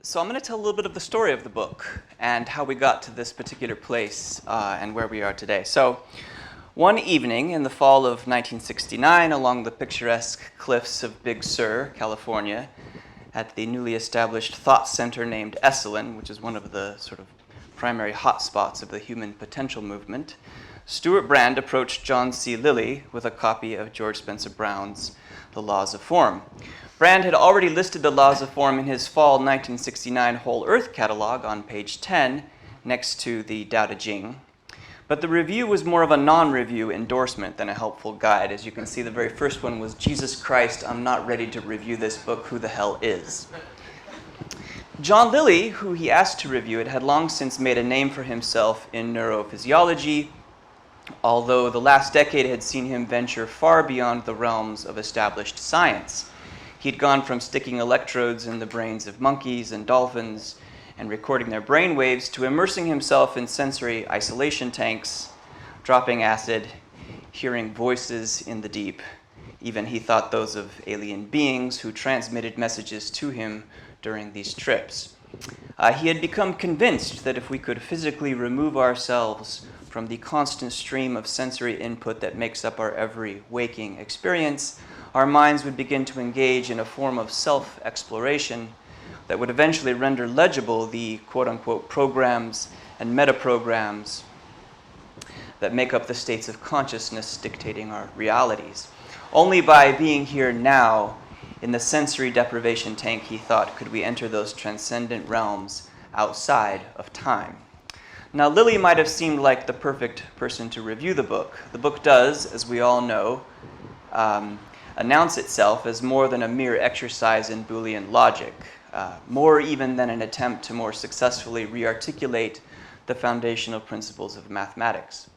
So I'm going to tell a little bit of the story of the book and how we got to this particular place and where we are today. So one evening in the fall of 1969, along the picturesque cliffs of Big Sur, California, at the newly established thought center named Esalen, which is one of the sort of primary hotspots of the human potential movement, Stuart Brand approached John C. Lilly with a copy of George Spencer Brown's The Laws of Form. Brand had already listed the Laws of Form in his fall 1969 Whole Earth catalog on page 10 next to the Tao Te Ching. But the review was more of a non-review endorsement than a helpful guide. As you can see, the very first one was, "Jesus Christ, I'm not ready to review this book. Who the hell is?" John Lilly, who he asked to review it, had long since made a name for himself in neurophysiology, although the last decade had seen him venture far beyond the realms of established science. He'd gone from sticking electrodes in the brains of monkeys and dolphins and recording their brain waves to immersing himself in sensory isolation tanks, dropping acid, hearing voices in the deep. Even he thought those of alien beings who transmitted messages to him during these trips. He had become convinced that if we could physically remove ourselves from the constant stream of sensory input that makes up our every waking experience, our minds would begin to engage in a form of self-exploration that would eventually render legible the quote-unquote programs and metaprograms that make up the states of consciousness dictating our realities. Only by being here now in the sensory deprivation tank, he thought, could we enter those transcendent realms outside of time. Now, Lilly might have seemed like the perfect person to review the book. The book does, as we all know, announce itself as more than a mere exercise in Boolean logic, more even than an attempt to more successfully re-articulate the foundational principles of mathematics.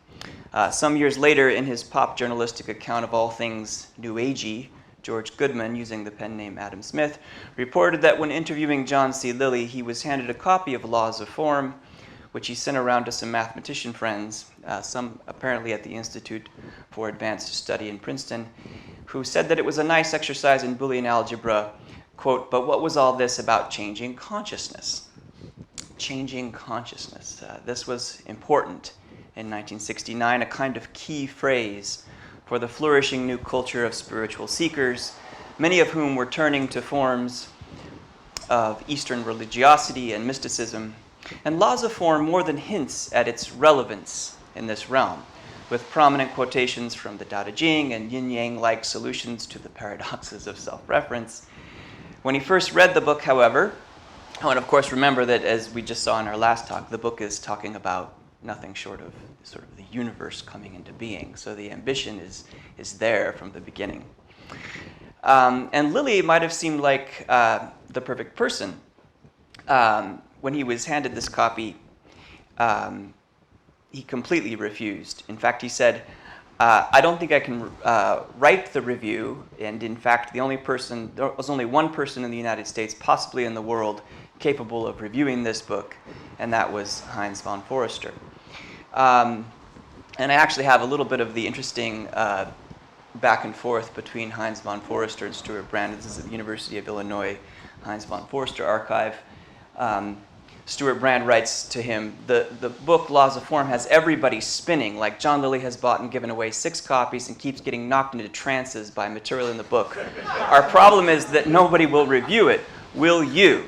Some years later, in his pop journalistic account of all things New Agey, George Goodman, using the pen name Adam Smith, reported that when interviewing John C. Lilly, he was handed a copy of Laws of Form, which he sent around to some mathematician friends, some apparently at the Institute for Advanced Study in Princeton, who said that it was a nice exercise in Boolean algebra, quote, but what was all this about changing consciousness? Changing consciousness. This was important in 1969, a kind of key phrase for the flourishing new culture of spiritual seekers, many of whom were turning to forms of Eastern religiosity and mysticism. And Laws of Form more than hints at its relevance in this realm, with prominent quotations from the Tao Te Ching and yin-yang-like solutions to the paradoxes of self-reference. When he first read the book, however, and of course remember that as we just saw in our last talk, the book is talking about nothing short of sort of the universe coming into being. So the ambition is there from the beginning. And Lilly might have seemed like the perfect person. When he was handed this copy, he completely refused. In fact, he said, I don't think I can write the review, and in fact, there was only one person in the United States, possibly in the world, capable of reviewing this book, and that was Heinz von Foerster. And I actually have a little bit of the interesting back and forth between Heinz von Foerster and Stuart Brand. This is at the University of Illinois Heinz von Foerster archive. Stuart Brand writes to him, the book Laws of Form has everybody spinning, like John Lilly has bought and given away 6 copies and keeps getting knocked into trances by material in the book. Our problem is that nobody will review it. Will you?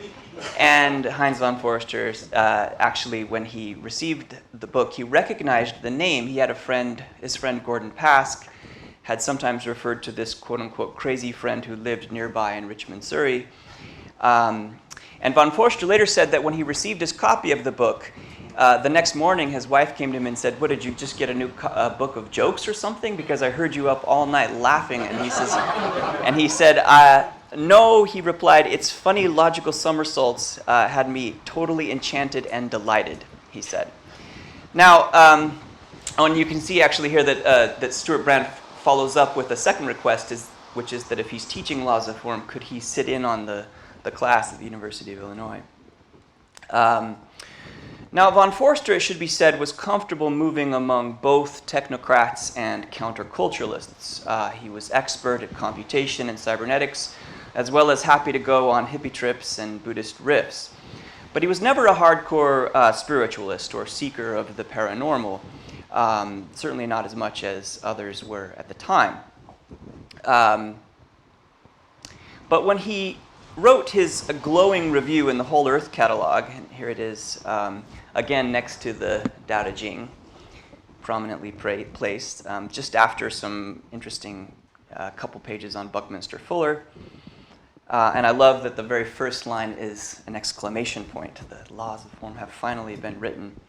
And Heinz von Foerster, actually, when he received the book, he recognized the name. He had a friend, his friend Gordon Pask, had sometimes referred to this quote-unquote crazy friend who lived nearby in Richmond, Surrey. And von Foerster later said that when he received his copy of the book, the next morning his wife came to him and said, what, did you just get a new book of jokes or something? Because I heard you up all night laughing. And he said, no, he replied, its funny logical somersaults had me totally enchanted and delighted, he said. Now, and you can see actually here that Stuart Brand follows up with a second request, which is that if he's teaching Laws of Form, could he sit in on the class at the University of Illinois. Now, von Foerster, it should be said, was comfortable moving among both technocrats and counterculturalists. He was expert at computation and cybernetics, as well as happy to go on hippie trips and Buddhist riffs. But he was never a hardcore spiritualist or seeker of the paranormal, certainly not as much as others were at the time. But when he wrote his glowing review in the Whole Earth catalog, and here it is, again next to the Tao Te Ching, prominently placed, just after some interesting couple pages on Buckminster Fuller. And I love that the very first line is an exclamation point. The laws of form have finally been written.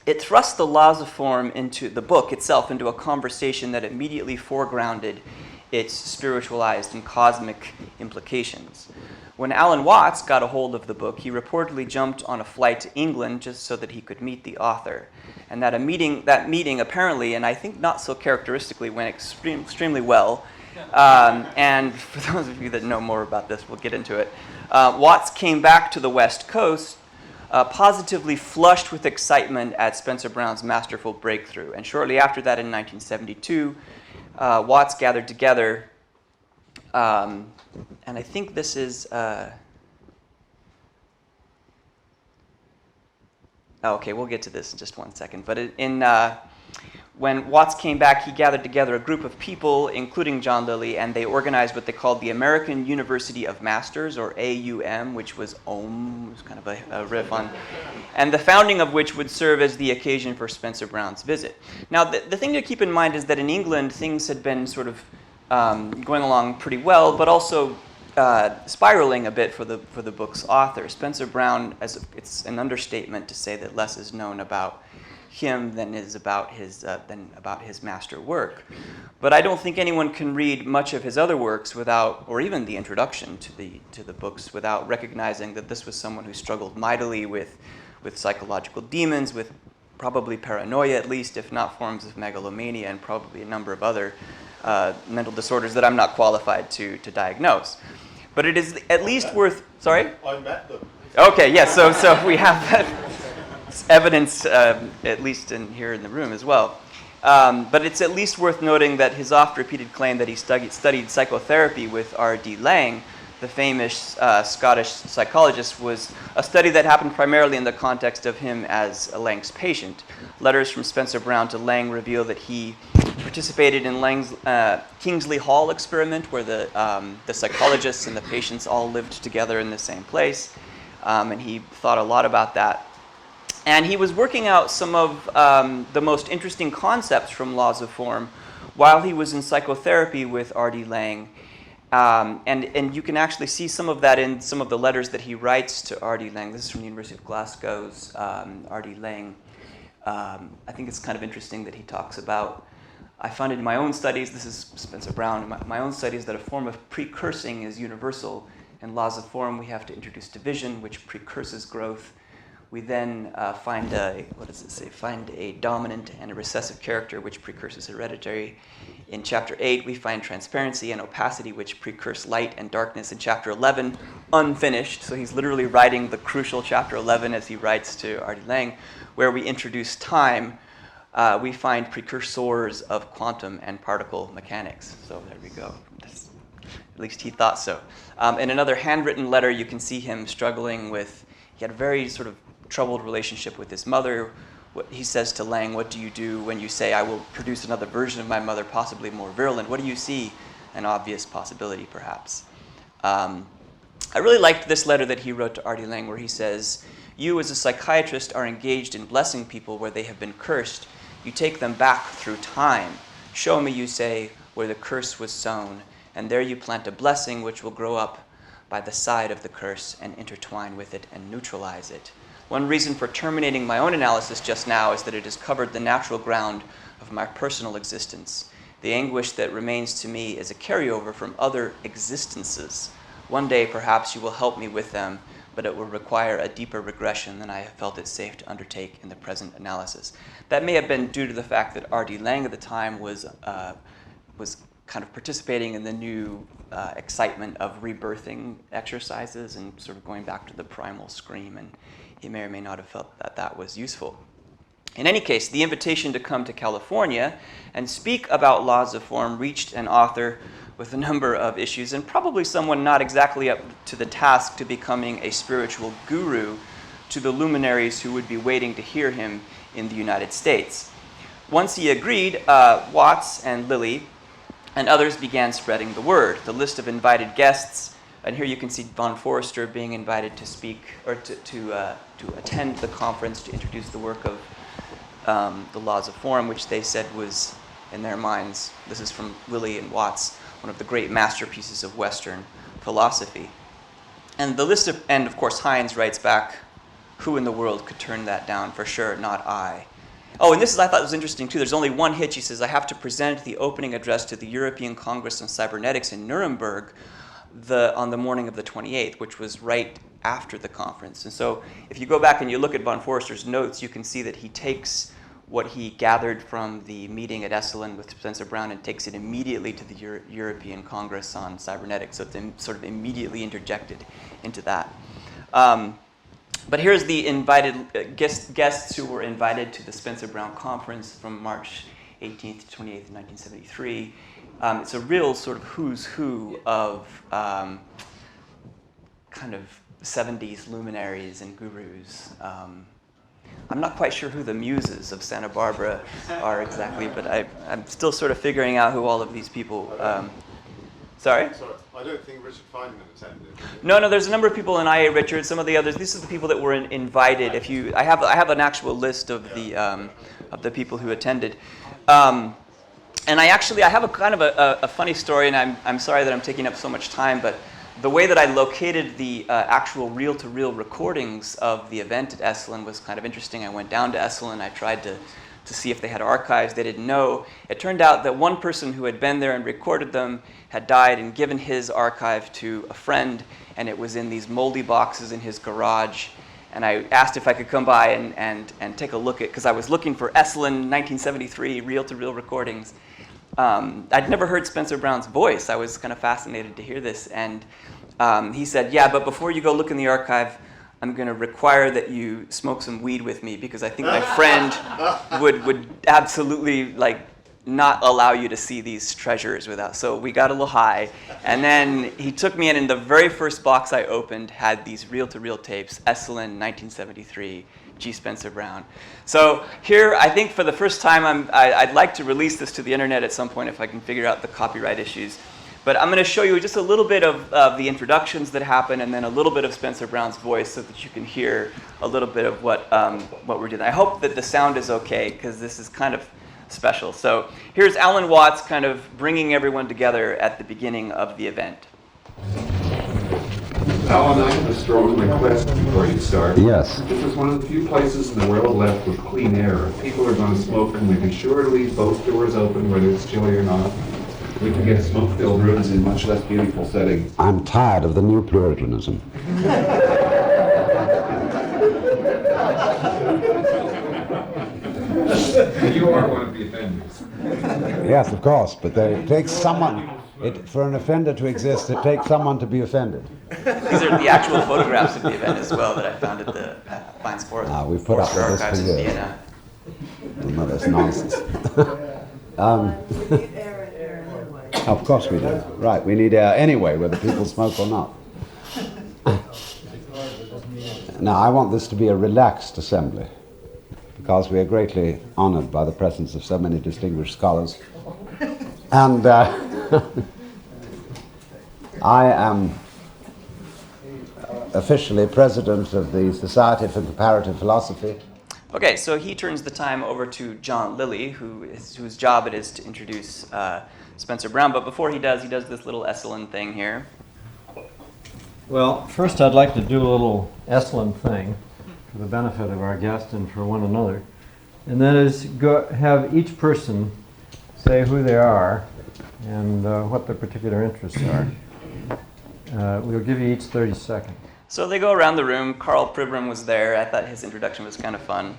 It thrust the laws of form into the book itself into a conversation that immediately foregrounded its spiritualized and cosmic implications. When Alan Watts got a hold of the book, he reportedly jumped on a flight to England just so that he could meet the author. And that meeting apparently, and I think not so characteristically, went extremely well. And for those of you that know more about this, we'll get into it. Watts came back to the West Coast positively flushed with excitement at Spencer Brown's masterful breakthrough. And shortly after that, in 1972, Watts gathered together, and I think this is, okay, we'll get to this in just one second. But when Watts came back, he gathered together a group of people, including John Lilly, and they organized what they called the American University of Masters, or AUM, which was OM, was kind of a riff on, and the founding of which would serve as the occasion for Spencer Brown's visit. Now, the thing to keep in mind is that in England, things had been sort of going along pretty well, but also spiraling a bit for the book's author. Spencer Brown, it's an understatement to say that less is known about him than about his master work. But I don't think anyone can read much of his other works without, or even the introduction to the books, without recognizing that this was someone who struggled mightily with psychological demons, with probably paranoia at least, if not forms of megalomania, and probably a number of other mental disorders that I'm not qualified to diagnose. But it is at least worth, sorry? I met them. Okay, yes, so we have that evidence, at least here in the room as well. But it's at least worth noting that his oft-repeated claim that he studied psychotherapy with R.D. Laing, the famous Scottish psychologist, was a study that happened primarily in the context of him as Laing's patient. Letters from Spencer Brown to Laing reveal that he participated in Laing's Kingsley Hall experiment, where the psychologists and the patients all lived together in the same place, and he thought a lot about that. And he was working out some of the most interesting concepts from laws of form while he was in psychotherapy with R.D. Laing. And you can actually see some of that in some of the letters that he writes to R.D. Laing. This is from the University of Glasgow's R.D. Laing. I think it's kind of interesting that he talks about, I found in my own studies, this is Spencer Brown, in my own studies, that a form of precursing is universal. In laws of form, we have to introduce division, which precurses growth. We then find a dominant and a recessive character, which precurses hereditary. In chapter 8, we find transparency and opacity, which precurse light and darkness. In chapter 11, unfinished, so he's literally writing the crucial chapter 11 as he writes to R.D. Laing, where we introduce time, we find precursors of quantum and particle mechanics. So there we go. At least he thought so. In another handwritten letter, you can see him struggling with, he had a very sort of troubled relationship with his mother. He says to Laing, "What do you do when you say I will produce another version of my mother, possibly more virulent? What do you see?" An obvious possibility, perhaps. I really liked this letter that he wrote to R.D. Laing, where he says, "You as a psychiatrist are engaged in blessing people where they have been cursed. You take them back through time. Show me, you say, where the curse was sown, and there you plant a blessing which will grow up by the side of the curse and intertwine with it and neutralize it. One reason for terminating my own analysis just now is that it has covered the natural ground of my personal existence. The anguish that remains to me is a carryover from other existences. One day, perhaps, you will help me with them, but it will require a deeper regression than I have felt it safe to undertake in the present analysis." That may have been due to the fact that R.D. Laing at the time was kind of participating in the new excitement of rebirthing exercises and sort of going back to the primal scream, and he may or may not have felt that that was useful. In any case, the invitation to come to California and speak about laws of form reached an author with a number of issues, and probably someone not exactly up to the task to becoming a spiritual guru to the luminaries who would be waiting to hear him in the United States. Once he agreed, Watts and Lilly and others began spreading the word. The list of invited guests, and here you can see von Foerster being invited to speak or to attend the conference to introduce the work of the Laws of Form, which they said was, in their minds, this is from Lilly and Watts, one of the great masterpieces of Western philosophy. And of course Heinz writes back, who in the world could turn that down? For sure, not I. Oh, and I thought was interesting too. There's only one hitch. He says, I have to present the opening address to the European Congress on Cybernetics in Nuremberg on the morning of the 28th, which was right after the conference. And so if you go back and you look at von Foerster's notes, you can see that he takes what he gathered from the meeting at Esalen with Spencer Brown and takes it immediately to the European Congress on Cybernetics. So it's sort of immediately interjected into that. But here's the invited guests who were invited to the Spencer Brown conference from March 18th to 28th, 1973. It's a real sort of who's who of kind of 70s luminaries and gurus. I'm not quite sure who the muses of Santa Barbara are exactly, but I'm still sort of figuring out who all of these people. Sorry? I don't think Richard Feynman attended. No, there's a number of people in IA Richard, some of the others. These are the people that were invited. I have an actual list of the people who attended. And I have a kind of a funny story, and I'm sorry that I'm taking up so much time, but the way that I located the actual reel-to-reel recordings of the event at Esalen was kind of interesting. I went down to Esalen. I tried to see if they had archives. They didn't know. It turned out that one person who had been there and recorded them had died and given his archive to a friend, and it was in these moldy boxes in his garage. And I asked if I could come by and take a look at, because I was looking for Esalen 1973 reel-to-reel recordings. I'd never heard Spencer Brown's voice. I was kind of fascinated to hear this. And he said, yeah, but before you go look in the archive, I'm going to require that you smoke some weed with me, because I think my friend would absolutely not allow you to see these treasures without. So we got a little high. And then he took me in, and the very first box I opened had these reel-to-reel tapes, Esalen 1973. G. Spencer Brown. So here, I think for the first time, I'd like to release this to the internet at some point if I can figure out the copyright issues. But I'm going to show you just a little bit of the introductions that happen, and then a little bit of Spencer Brown's voice, so that you can hear a little bit of what we're doing. I hope that the sound is okay, because this is kind of special. So here's Alan Watts kind of bringing everyone together at the beginning of the event. Alan, I have a strong request before you start. Yes. This is one of the few places in the world left with clean air. If people are going to smoke, and we can sure to leave both doors open, whether it's chilly or not. We can get smoke-filled rooms in much less beautiful settings. I'm tired of the new Puritanism. You are one of the offenders. Yes, of course, but it takes someone. For an offender to exist, it takes someone to be offended. These are the actual photographs of the event as well that I found at the Heinz von Forrester. We've put up with this archives for in years. Vienna. No, that's nonsense. Of course we do. Right, we need air anyway, whether people smoke or not. Now, I want this to be a relaxed assembly, because we are greatly honored by the presence of so many distinguished scholars. And I am officially president of the Society for Comparative Philosophy. Okay, so he turns the time over to John Lilly, whose job it is to introduce Spencer Brown. But before he does this little Esalen thing here. Well, first I'd like to do a little Esalen thing for the benefit of our guest and for one another. And that is have each person say who they are and what their particular interests are. We'll give you each 30 seconds. So they go around the room. Carl Pribram was there. I thought his introduction was kind of fun.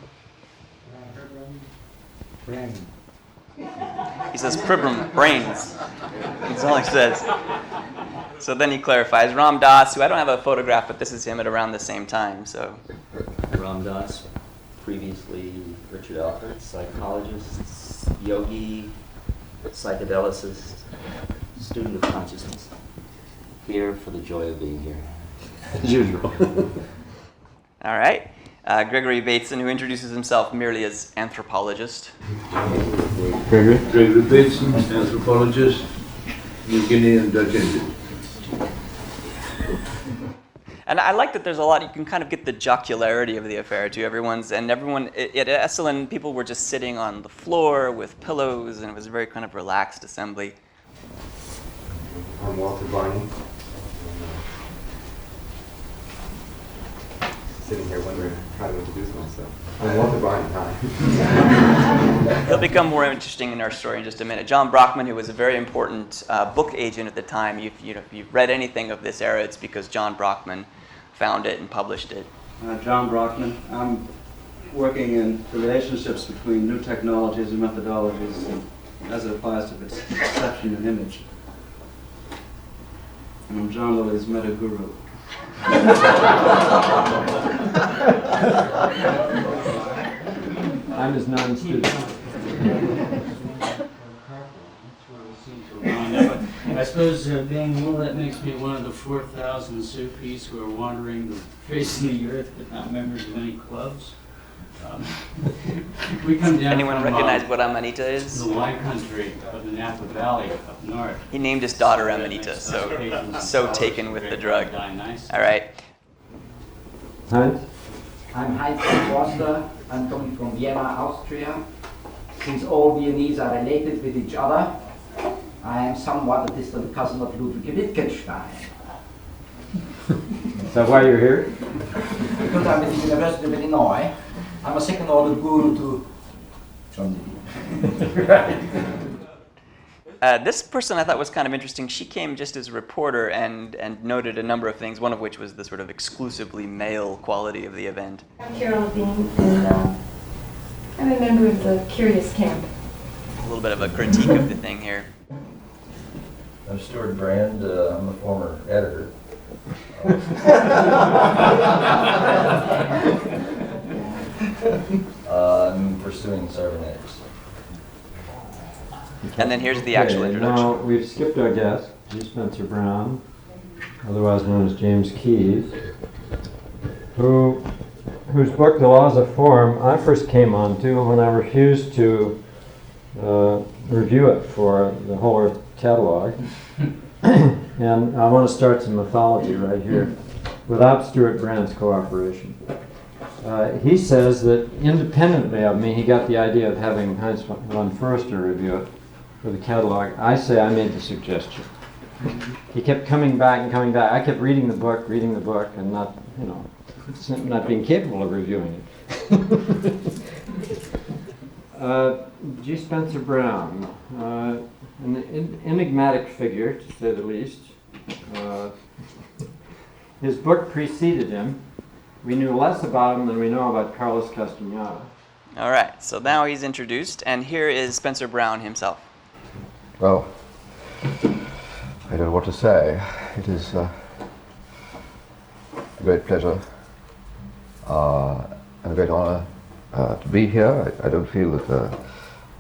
He says, Pribram, brains. That's all he says. So then he clarifies, Ram Dass, who I don't have a photograph, but this is him at around the same time. So Ram Dass, previously Richard Alpert, psychologist, yogi, psychedelicist, student of consciousness. Here for the joy of being here. As usual. All right. Gregory Bateson, who introduces himself merely as anthropologist. Gregory? Gregory Bateson, anthropologist, New Guinea and Dutch Indian. And I like that there's a lot, you can kind of get the jocularity of the affair to everyone, at Esalen, people were just sitting on the floor with pillows, and it was a very kind of relaxed assembly. I'm Walter Barney. Sitting here wondering how to introduce myself. I'm Walter Barney, hi. He'll become more interesting in our story in just a minute. John Brockman, who was a very important book agent at the time, if you've read anything of this era, it's because John Brockman found it and published it. John Brockman. I'm working in the relationships between new technologies and methodologies and as it applies to perception and image. And I'm John Lilly's meta guru. I'm his non-student. I suppose being well, that makes me one of the 4,000 Sufis who are wandering the face of the earth but not members of any clubs. We come down Anyone from recognize what Amanita is? the wine country of the Napa Valley up north. He named his daughter Amanita, so taken with the drug. All right. Heinz? I'm Heinz von Foerster. I'm coming from Vienna, Austria. Since all Viennese are related with each other, I am somewhat a distant cousin of Ludwig Wittgenstein. Is that why you're here? Because I'm at the University of Illinois, I'm a second order guru to John Lilly. This person I thought was kind of interesting. She came just as a reporter and noted a number of things, one of which was the sort of exclusively male quality of the event. I'm Carol Bean, and I'm a member of the Curious Camp. A little bit of a critique of the thing here. I'm Stuart Brand. I'm a former editor. I'm pursuing cybernetics. And then here's the actual introduction. Now, we've skipped our guest, G. Spencer Brown, otherwise known as James Keyes, whose book, The Laws of Form, I first came on to when I refused to review it for the Whole Earth catalog. And I want to start some mythology right here, without Stuart Brand's cooperation. He says that independently of me, he got the idea of having Heinz von Foerster review it for the catalog. I say I made the suggestion. He kept coming back and coming back. I kept reading the book, and not being capable of reviewing it. G. Spencer Brown, an enigmatic figure, to say the least. His book preceded him. We knew less about him than we know about Carlos Castaneda. All right, so now he's introduced, and here is Spencer Brown himself. Well, I don't know what to say. It is a great pleasure and a great honor to be here. I don't feel that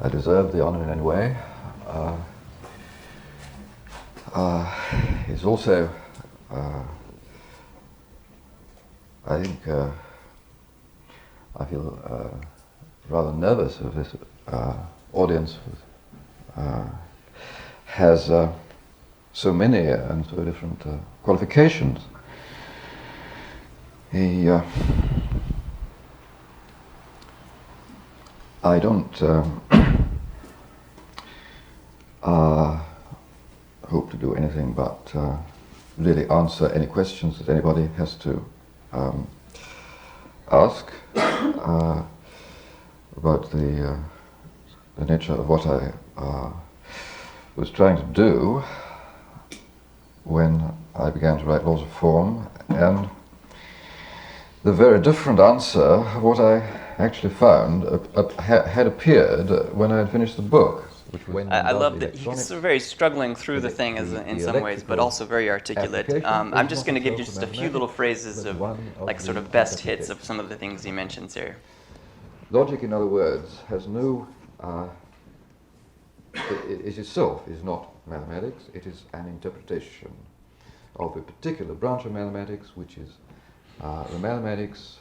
I deserve the honor in any way. It's also, I think, I feel rather nervous of this audience has so many and so different qualifications. I don't hope to do anything but really answer any questions that anybody has to ask about the nature of what I was trying to do when I began to write Laws of Form, and the very different answer of what I actually found had appeared when I had finished the book. I love that he's very struggling through the thing in some ways, but also very articulate. I'm just going to give you just a few little phrases of like sort of best hits of some of the things he mentions here. Logic, in other words, has no, it itself is not mathematics. It is an interpretation of a particular branch of mathematics, which is the mathematics,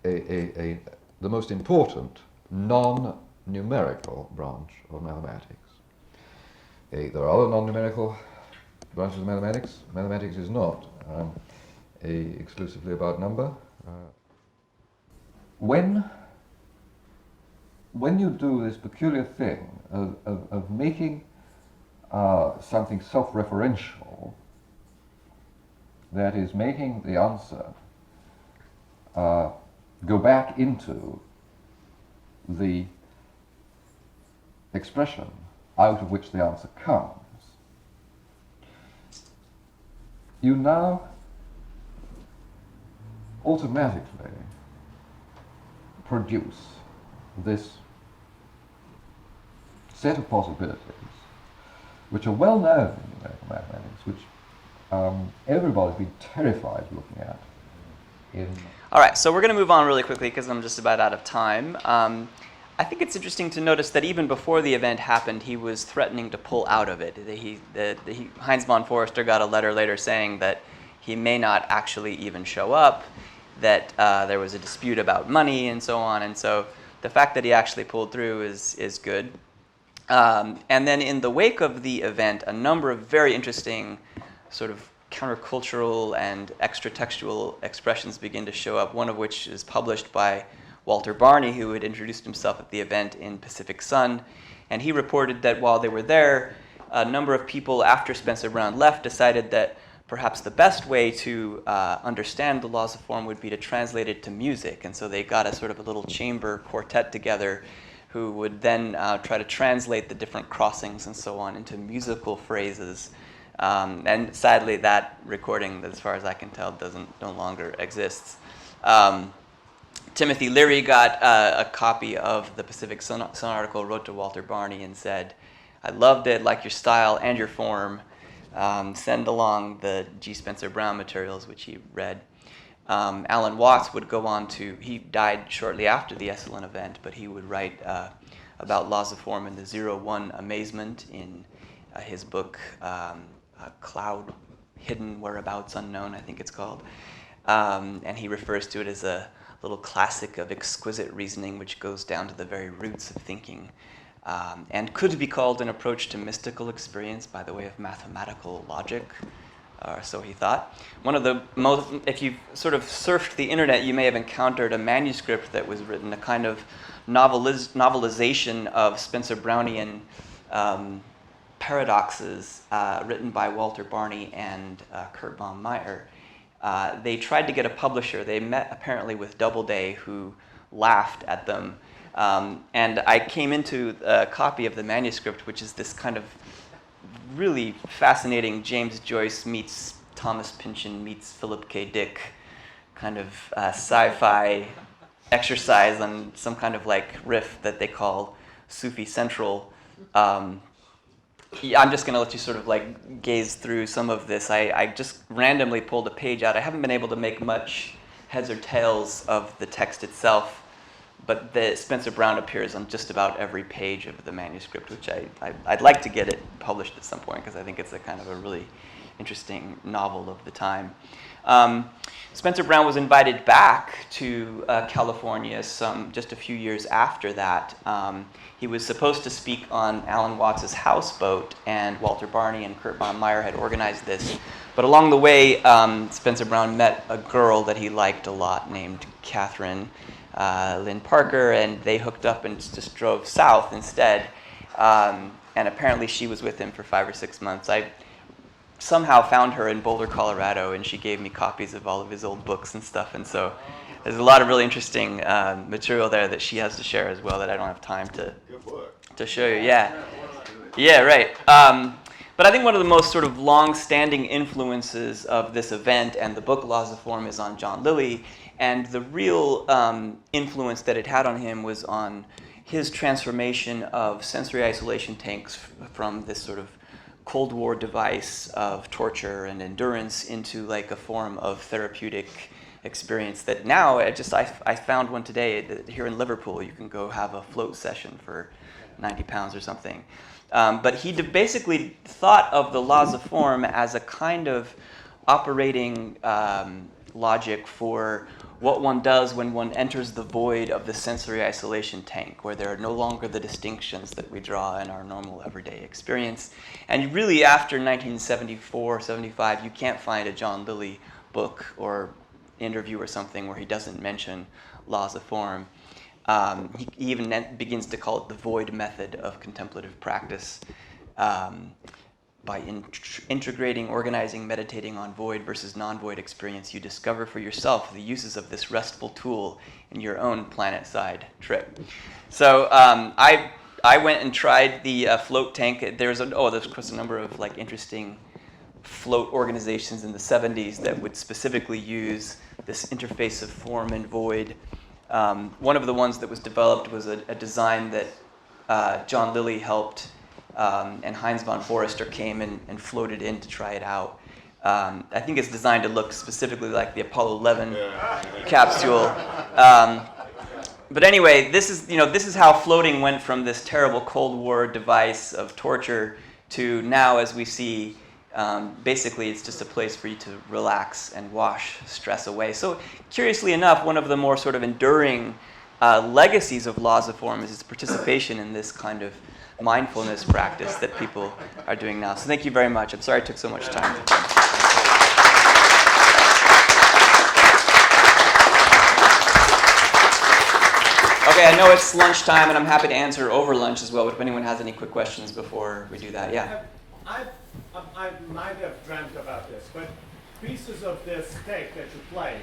the most important non-numerical branch of mathematics. There are other non-numerical branches of mathematics. Mathematics is not exclusively about number. When you do this peculiar thing of making something self-referential, that is, making the answer go back into the expression out of which the answer comes, you now automatically produce this set of possibilities which are well known in numerical mathematics, which everybody's been terrified of looking at. All right, so we're going to move on really quickly because I'm just about out of time. I think it's interesting to notice that even before the event happened, he was threatening to pull out of it. Heinz von Foerster got a letter later saying that he may not actually even show up, that there was a dispute about money and so on. And so the fact that he actually pulled through is good. And then in the wake of the event, a number of very interesting sort of countercultural and extra-textual expressions begin to show up, one of which is published by Walter Barney, who had introduced himself at the event in Pacific Sun. And he reported that while they were there, a number of people after Spencer Brown left decided that perhaps the best way to understand the laws of form would be to translate it to music. And so they got a sort of a little chamber quartet together who would then try to translate the different crossings and so on into musical phrases. And sadly, that recording, as far as I can tell, no longer exists. Timothy Leary got a copy of the Pacific Sun article, wrote to Walter Barney and said, "I loved it, like your style and your form. Send along the G. Spencer Brown materials," which he read. Alan Watts would go on he died shortly after the Esalen event, but he would write about laws of form and the 0-1 amazement in his book, Cloud Hidden Whereabouts Unknown, I think it's called. And he refers to it as a little classic of exquisite reasoning which goes down to the very roots of thinking, and could be called an approach to mystical experience by the way of mathematical logic, or so he thought. One of the most, if you've sort of surfed the internet, you may have encountered a manuscript that was written, a kind of novelization of Spencer Brownian paradoxes written by Walter Barney and Kurt von Meyer. They tried to get a publisher. They met apparently with Doubleday, who laughed at them. And I came into a copy of the manuscript, which is this kind of really fascinating James Joyce meets Thomas Pynchon meets Philip K. Dick kind of sci-fi exercise on some kind of like riff that they call Sufi Central. I'm just going to let you sort of like gaze through some of this. I just randomly pulled a page out. I haven't been able to make much heads or tails of the text itself, but the Spencer Brown appears on just about every page of the manuscript, which I'd like to get it published at some point because I think it's a kind of a really interesting novel of the time. Spencer Brown was invited back to California just a few years after that. He was supposed to speak on Alan Watts's Houseboat, and Walter Barney and Kurt von Meyer had organized this. But along the way, Spencer Brown met a girl that he liked a lot named Katherine Parker, and they hooked up and just drove south instead. And apparently she was with him for 5 or 6 months. I somehow found her in Boulder, Colorado, and she gave me copies of all of his old books and stuff. And so there's a lot of really interesting material there that she has to share as well that I don't have time to show you. Yeah, right. But I think one of the most sort of long-standing influences of this event and the book Laws of Form is on John Lilly. And the real influence that it had on him was on his transformation of sensory isolation tanks from this sort of Cold War device of torture and endurance into like a form of therapeutic experience that now I found one today here in Liverpool. You can go have a float session for 90 pounds or something. But he basically thought of the laws of form as a kind of operating logic for what one does when one enters the void of the sensory isolation tank, where there are no longer the distinctions that we draw in our normal everyday experience. And really, after 1974, 75, you can't find a John Lilly book or interview or something where he doesn't mention laws of form. He even begins to call it the void method of contemplative practice. By integrating, organizing, meditating on void versus non-void experience, you discover for yourself the uses of this restful tool in your own planet-side trip. So I went and tried the float tank. There's of course a number of like interesting float organizations in the 70s that would specifically use this interface of form and void. One of the ones that was developed was a design that John Lilly helped, and Heinz von Foerster came and floated in to try it out. I think it's designed to look specifically like the Apollo 11 capsule. But anyway, this is how floating went from this terrible Cold War device of torture to now, as we see, basically it's just a place for you to relax and wash stress away. So curiously enough, one of the more sort of enduring legacies of laws of form is its participation in this kind of mindfulness practice that people are doing now. So thank you very much. I'm sorry it took so much time. Okay, I know it's lunchtime, and I'm happy to answer over lunch as well, but if anyone has any quick questions before we do that, yeah. I might have dreamt about this, but pieces of this tape that you played,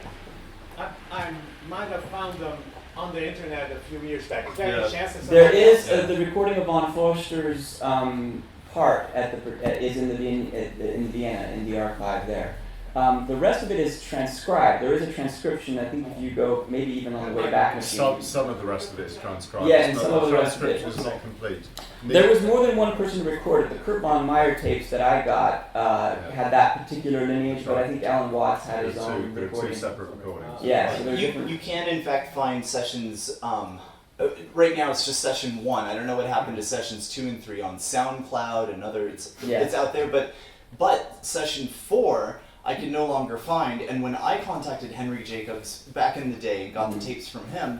I might have found them on the internet a few years back. Is there any chance that there is the recording of von Foerster's part is in Vienna in the archive there. The rest of it is transcribed. There is a transcription. I think if you go maybe even on the way back. Some of the rest of it is transcribed. Yeah, and some of the rest of it is not complete. There was more than one person recorded. The Kurt von Meyer tapes that I got had that particular lineage, but I think Alan Watts had his own recording. There are two separate recordings. Yeah, so you can in fact find sessions. Right now it's just session 1. I don't know what happened to sessions 2 and 3 on SoundCloud and other. It's out there, but session 4. I can no longer find, and when I contacted Henry Jacobs back in the day and got the tapes from him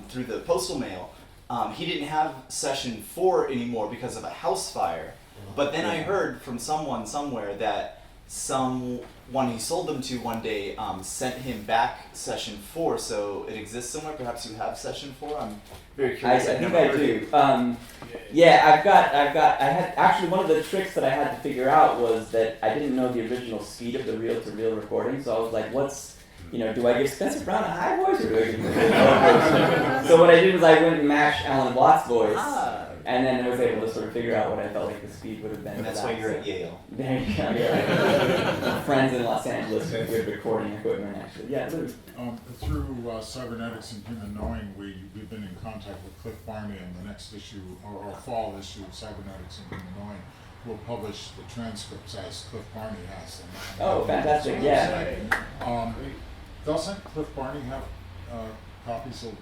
through the postal mail, he didn't have session 4 anymore because of a house fire. But then I heard from someone somewhere that someone he sold them to one day sent him back session 4, so it exists somewhere. Perhaps you have session 4. I'm very curious. I think I do. Yeah, I had actually one of the tricks that I had to figure out was that I didn't know the original speed of the reel-to-reel recording, so I was like, do I give Spencer Brown a high voice or do I give him a low voice? So what I did was I went and mashed Alan Watts' voice, and then I was able to sort of figure out what I felt like the speed would have been. And that's why you're at Yale. There you go. Yeah. Friends in Los Angeles with recording equipment, actually. Yeah, Louie. Through Cybernetics and Human Knowing, we've been in contact with Cliff Barney, and the next issue, or fall issue of Cybernetics and Human Knowing, will publish the transcripts as Cliff Barney has them. Oh, fantastic, yeah. Doesn't Cliff Barney have copies of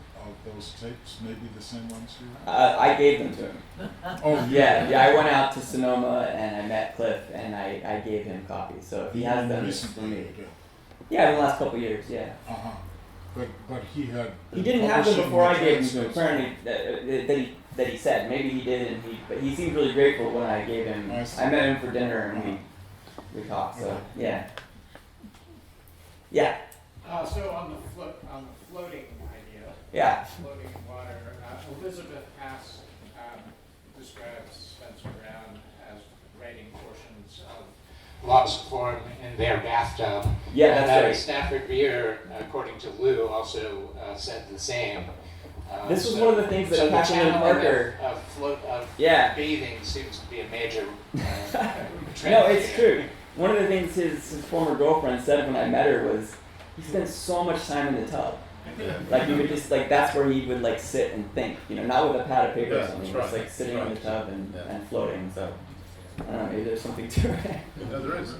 those tapes, maybe the same ones you have? I gave them to him. Oh, yeah. I went out to Sonoma and I met Cliff and I gave him copies. So if he has them, it's for me. Yeah, in the last couple of years, yeah. But he had. He didn't have them before I gave them to him. Apparently, that he said maybe he did, but he seemed really grateful when I gave him. I met him for dinner and we talked. So yeah. Yeah. So on the floating idea. Yeah. Floating in water. Elizabeth Pass describes Spencer Brown as writing portions of laws of form in their bathtub. Yeah, that's right. Stafford Beer, according to Lou, also said the same. This was one of the things that Katherine Parker. Bathing seems to be a major trend. No, it's true. One of the things his former girlfriend said when I met her was he spent so much time in the tub. Like he would just that's where he would sit and think, not with a pad of paper or something, just sitting in the tub and floating. So I don't know, maybe there's something to it. No, there is.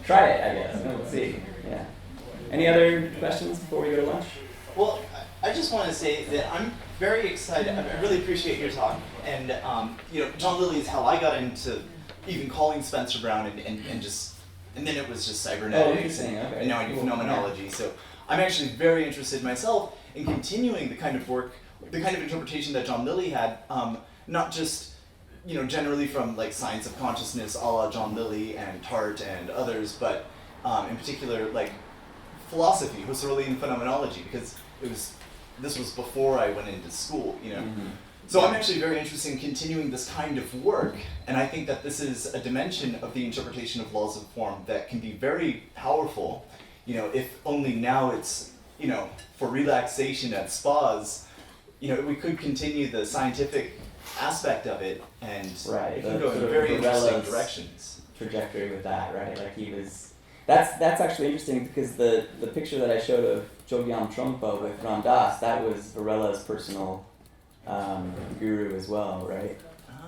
Try it, I guess. We'll see. Yeah. Any other questions before we go to lunch? Well, I just want to say that I'm very excited. I really appreciate your talk. And, John Lilly is how I got into even calling Spencer Brown and then it was just cybernetics, and now I do phenomenology. So I'm actually very interested myself in continuing the kind of work, the kind of interpretation that John Lilly had, not just generally from like science of consciousness, a la John Lilly and Tart and others, but in particular like philosophy, Husserlian phenomenology, because this was before I went into school, So I'm actually very interested in continuing this kind of work, and I think that this is a dimension of the interpretation of laws of form that can be very powerful, if only now it's, for relaxation at spas, we could continue the scientific aspect of it, and it can go in very interesting directions. Trajectory with that, right? Like he was. That's actually interesting because the picture that I showed of Chogyam Trungpa with Ram Dass, that was Varela's personal guru as well, right?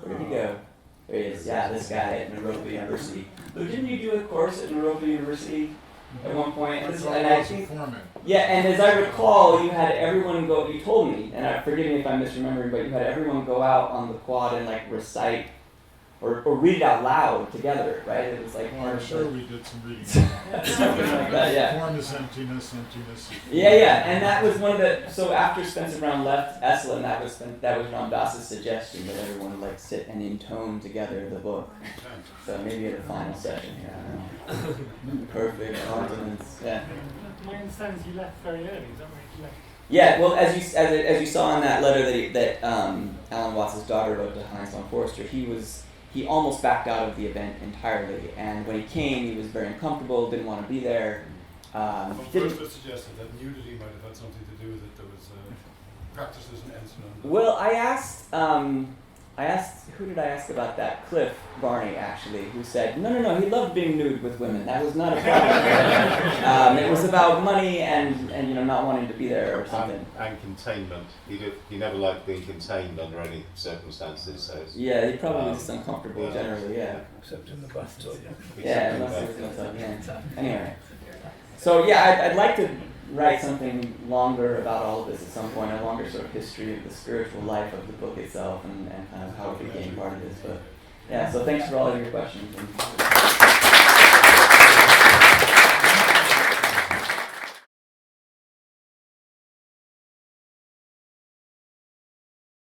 Where did he go? There he is. Yeah, this guy at Naropa University. But didn't you do a course at Naropa University at one point? And I think, yeah, and as I recall, you had everyone go. You told me, and forgive me if I'm misremembering, but you had everyone go out on the quad and like recite. Or read it out loud together, right? It was like I'm sure we did some reading. Something like that, yeah. Form is emptiness, emptiness. Yeah, and that was one of the. So after Spencer Brown left Esalen, that was Ram Dass's suggestion that everyone like sit and intone together the book. So maybe at a final session here. I don't know. Perfect continence. Yeah. My understanding is he left very early. Is that right? He left. Yeah, well, as you saw in that letter that Alan Watts' daughter wrote to Heinz von Foerster, he almost backed out of the event entirely, and when he came, he was very uncomfortable, didn't want to be there. Foerster suggested that nudity might have had something to do with it. There was practices in Esalen. Well, I asked, who did I ask about that? Cliff Barney, actually, who said, no, he loved being nude with women. That was not a problem. It was about money and not wanting to be there or something. And containment. He never liked being contained under any circumstances. So yeah, he probably was just uncomfortable generally, yeah. Except in the bathtub. Yeah, unless there was no yeah. Anyway. So yeah, I'd like to write something longer about all of this at some point, a longer sort of history of the spiritual life of the book itself and kind of how it became part of this. But yeah, so thanks for all of your questions.